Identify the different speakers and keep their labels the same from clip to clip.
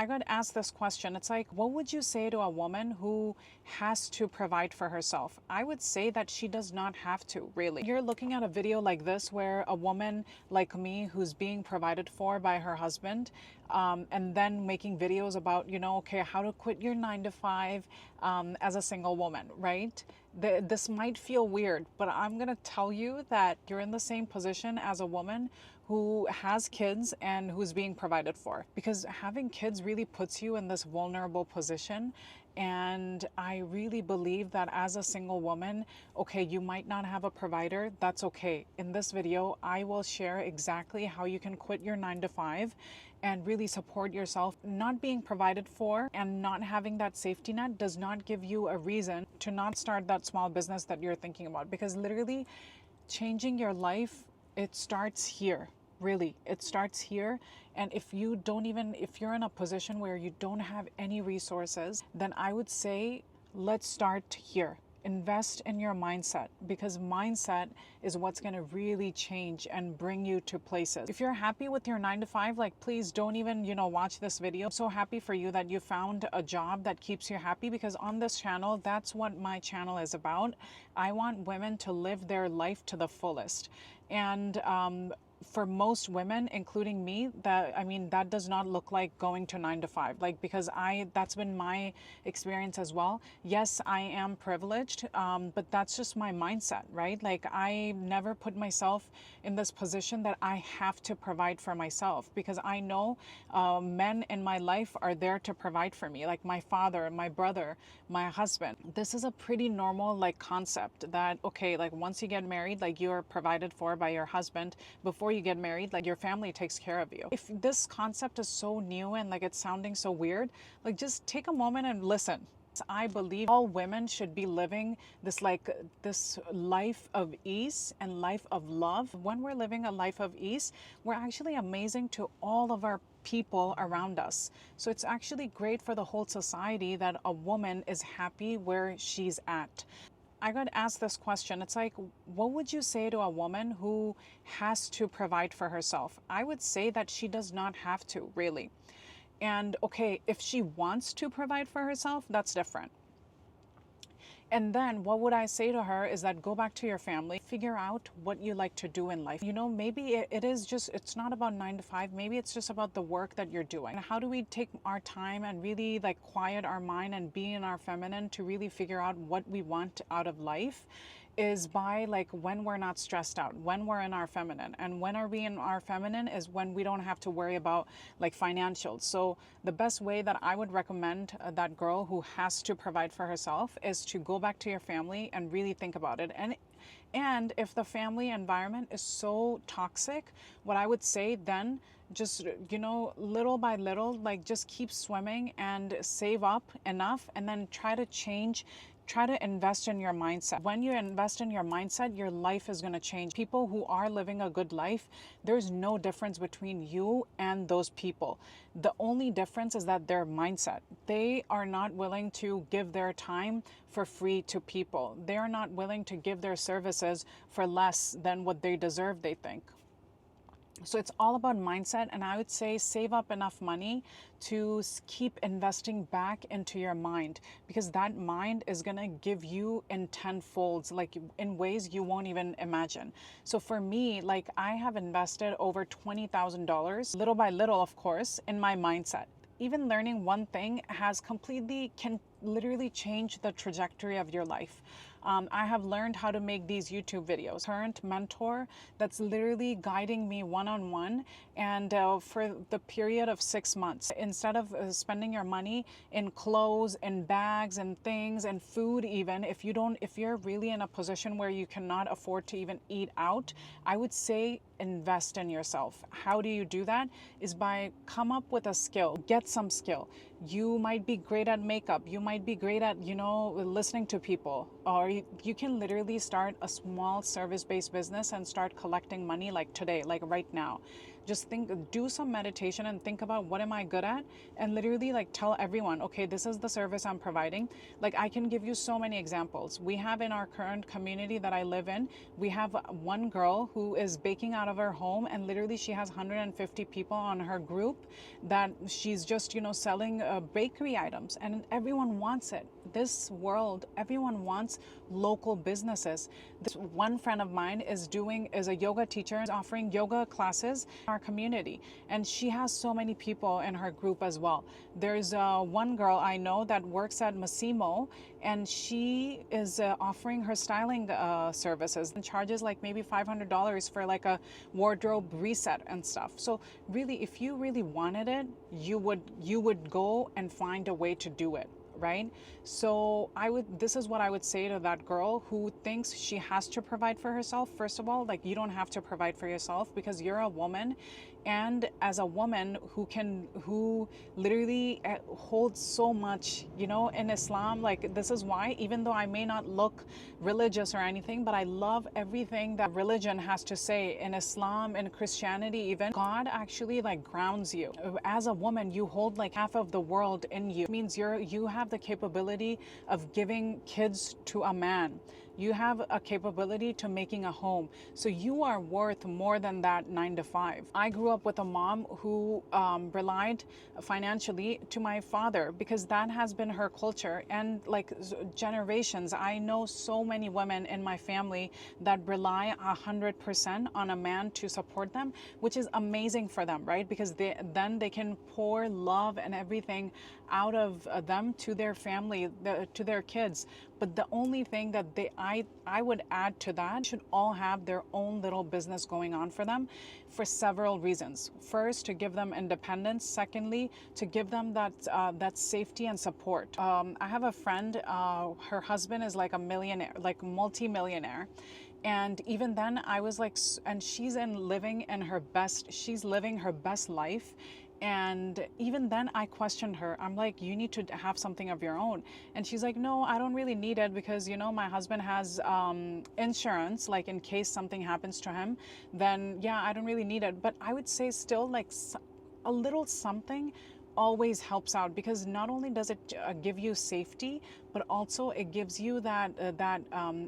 Speaker 1: I got asked this question. It's like, what would you say to a woman who has to provide for herself? I would say that she does not have to, really. You're looking at a video like this where a woman like me who's being provided for by her husband, and then making videos about, okay, how to quit your 9 to 5 as a single woman, right? This might feel weird, but I'm going to tell you that you're in the same position as a woman who has kids and who's being provided for, because having kids really puts you in this vulnerable position. And I really believe that as a single woman, okay, you might not have a provider. That's okay. In this video, I will share exactly how you can quit your 9 to 5 and really support yourself. Not being provided for and not having that safety net does not give you a reason to not start that small business that you're thinking about, because literally changing your life, it starts here. Really, it starts here. And if you're in a position where you don't have any resources, then I would say let's start here. Invest in your mindset, because mindset is what's going to really change and bring you to places. If you're happy with your 9 to 5, like, please don't even, watch this video. I'm so happy for you that you found a job that keeps you happy, because on this channel, that's what my channel is about. I want women to live their life to the fullest. And for most women, including me, that does not look like going to 9 to 5, like, because that's been my experience as well. Yes, I am privileged, but that's just my mindset, right? Like, I never put myself in this position that I have to provide for myself, because I know men in my life are there to provide for me, like my father, my brother, my husband. This is a pretty normal, like, concept that, okay, like, once you get married, like, you're provided for by your husband. Before you get married, like, your family takes care of you. If this concept is so new and like it's sounding so weird, like, just take a moment and listen. I believe all women should be living this life of ease and life of love. When we're living a life of ease, we're actually amazing to all of our people around us. So it's actually great for the whole society that a woman is happy where she's at. I got asked this question. It's like, what would you say to a woman who has to provide for herself? I would say that she does not have to, really. And okay, if she wants to provide for herself, that's different. And then what would I say to her is that go back to your family, figure out what you like to do in life. Maybe it's not about 9 to 5. Maybe it's just about the work that you're doing. And how do we take our time and really, like, quiet our mind and be in our feminine to really figure out what we want out of life? Is by, like, when we're not stressed out, when we're in our feminine. And when are we in our feminine is when we don't have to worry about, like, financials. So the best way that I would recommend that girl who has to provide for herself is to go back to your family and really think about it. And if the family environment is so toxic, what I would say then, just, little by little, like, just keep swimming and save up enough, and then try to invest in your mindset. When you invest in your mindset, your life is going to change. People who are living a good life, there's no difference between you and those people. The only difference is that their mindset. They are not willing to give their time for free to people. They are not willing to give their services for less than what they deserve, they think. So it's all about mindset, and I would say save up enough money to keep investing back into your mind, because that mind is going to give you in tenfolds, like in ways you won't even imagine. So for me, like, I have invested over $20,000, little by little, of course, in my mindset. Even learning one thing can literally change the trajectory of your life. I have learned how to make these YouTube videos. Current mentor that's literally guiding me one-on-one, and for the period of 6 months. Instead of spending your money in clothes and bags and things and food, even if you're really in a position where you cannot afford to even eat out, I would say invest in yourself. How do you do that? Is by come up with a skill, get some skill. You might be great at makeup. You might be great at, listening to people, or you can literally start a small service-based business and start collecting money, like today, like right now. just do some meditation and think about what am I good at, and literally like tell everyone, okay, this is the service I'm providing. Like I can give you so many examples. We have in our current community that I live in, we have one girl who is baking out of her home, and literally she has 150 people on her group that she's just, selling bakery items, and everyone wants it. This world, everyone wants local businesses. This one friend of mine is a yoga teacher, is offering yoga classes in our community, and she has so many people in her group as well. There's one girl I know that works at Massimo, and she is offering her styling services and charges like maybe $500 for like a wardrobe reset and stuff. So really, if you really wanted it, you would go and find a way to do it, right? So this is what I would say to that girl who thinks she has to provide for herself. First of all, like, you don't have to provide for yourself, because you're a woman, and as a woman who literally holds so much, in Islam. Like, this is why, even though I may not look religious or anything, but I love everything that religion has to say. In Islam, in Christianity, even, God actually like grounds you. As a woman, you hold like half of the world in you. It means you have the capability of giving kids to a man. You have a capability to making a home. So you are worth more than that 9 to 5. I grew up with a mom who relied financially to my father, because that has been her culture, and like generations. I know so many women in my family that rely 100% on a man to support them, which is amazing for them, right? Because then they can pour love and everything out of them to their family, to their kids. But the only thing that I would add to that, should all have their own little business going on for them, for several reasons. First, to give them independence. Secondly, to give them that safety and support. I have a friend, her husband is like a millionaire, like multi-millionaire. And even then I was like, and she's living her best life. And even then I questioned her. I'm like, you need to have something of your own. And she's like, no, I don't really need it, because my husband has insurance, like in case something happens to him, then yeah, I don't really need it. But I would say still, like, a little something always helps out, because not only does it give you safety, but also it gives you that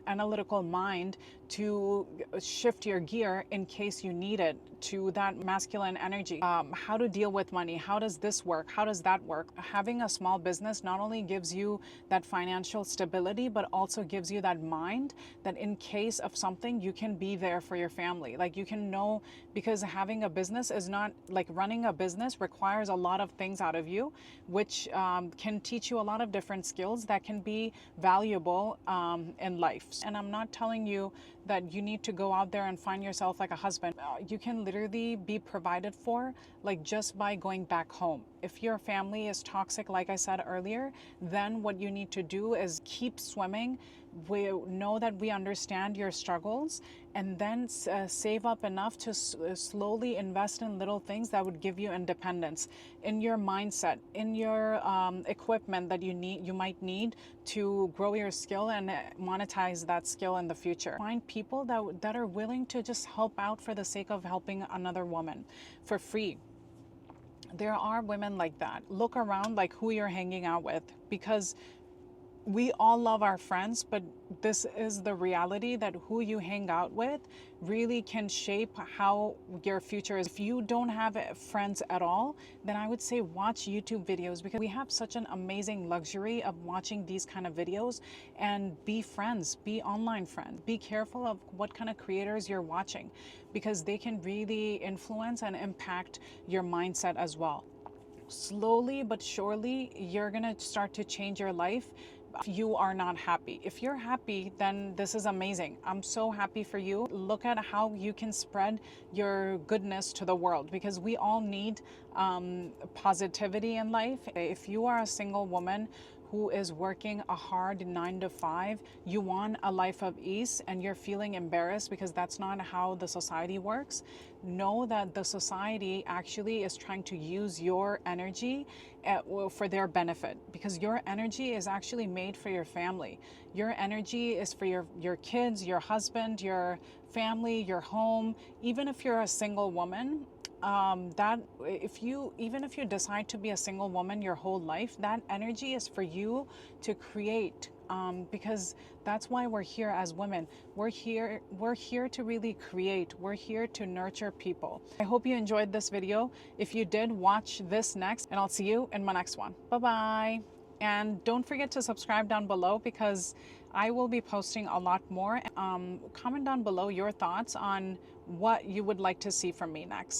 Speaker 1: analytical mind to shift your gear in case you need it, to that masculine energy. How to deal with money, how does this work, how does that work? Having a small business not only gives you that financial stability, but also gives you that mind that in case of something, you can be there for your family. Like, you can know, because having a business is not like, running a business requires a lot of things out of you, which can teach you a lot of different skills that can be valuable in life. And I'm not telling you that you need to go out there and find yourself like a husband. You can literally be provided for, like, just by going back home. If your family is toxic, like I said earlier, then what you need to do is keep swimming. We know that we understand your struggles, and then save up enough to slowly invest in little things that would give you independence in your mindset, in your equipment that you might need to grow your skill and monetize that skill in the future. Find people that are willing to just help out for the sake of helping another woman for free. There are women like that. Look around, like, who you're hanging out with, because we all love our friends, but this is the reality, that who you hang out with really can shape how your future is. If you don't have friends at all, then I would say watch YouTube videos, because we have such an amazing luxury of watching these kind of videos, and be friends, be online friends. Be careful of what kind of creators you're watching, because they can really influence and impact your mindset as well. Slowly but surely, you're gonna start to change your life. If you are not happy, if you're happy, then this is amazing. I'm so happy for you. Look at how you can spread your goodness to the world, because we all need positivity in life. If you are a single woman who is working a hard 9 to 5, you want a life of ease, and you're feeling embarrassed because that's not how the society works, know that the society actually is trying to use your energy for their benefit, because your energy is actually made for your family. Your energy is for your kids, your husband, your family, your home. Even if you're a single woman, that if you, even if you decide to be a single woman your whole life, that energy is for you to create, because that's why we're here as women. We're here to really create. We're here to nurture people. I hope you enjoyed this video. If you did, watch this next, and I'll see you in my next one. Bye bye. And don't forget to subscribe down below, because I will be posting a lot more. Comment down below your thoughts on what you would like to see from me next.